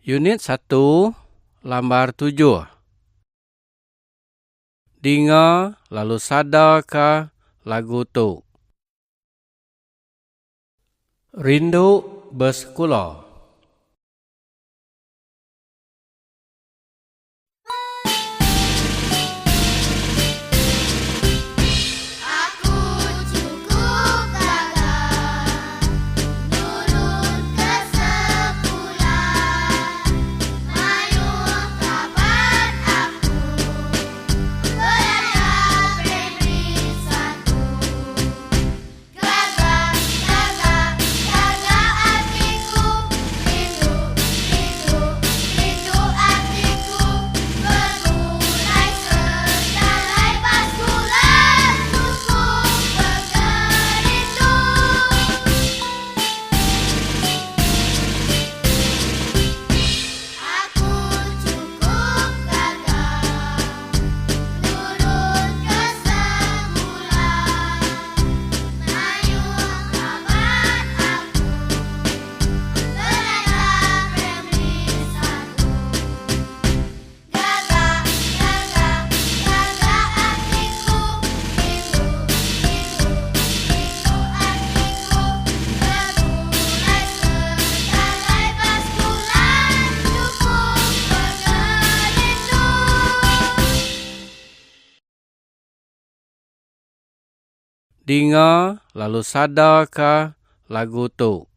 Unit 1, lambar 7. Dengar lalu sadarkah lagu tu? Rindu bersekolah. Aku cukup gagal turun ke sekolah, mayung kapan aku berada primary 1. Gagal, gagal, gagal artiku, rindu, rindu, rindu artiku, bergulai segalai baskulan, cukup bergerindu. Aku cukup gagal turun ke sekolah, mayung kapan aku berada primary 1. Gagal, gagal, gagal artiku, rindu, rindu, rindu artiku, bergulai segalai baskulan, cukup bergerindu. Dengar lalu sadarkah lagu tu?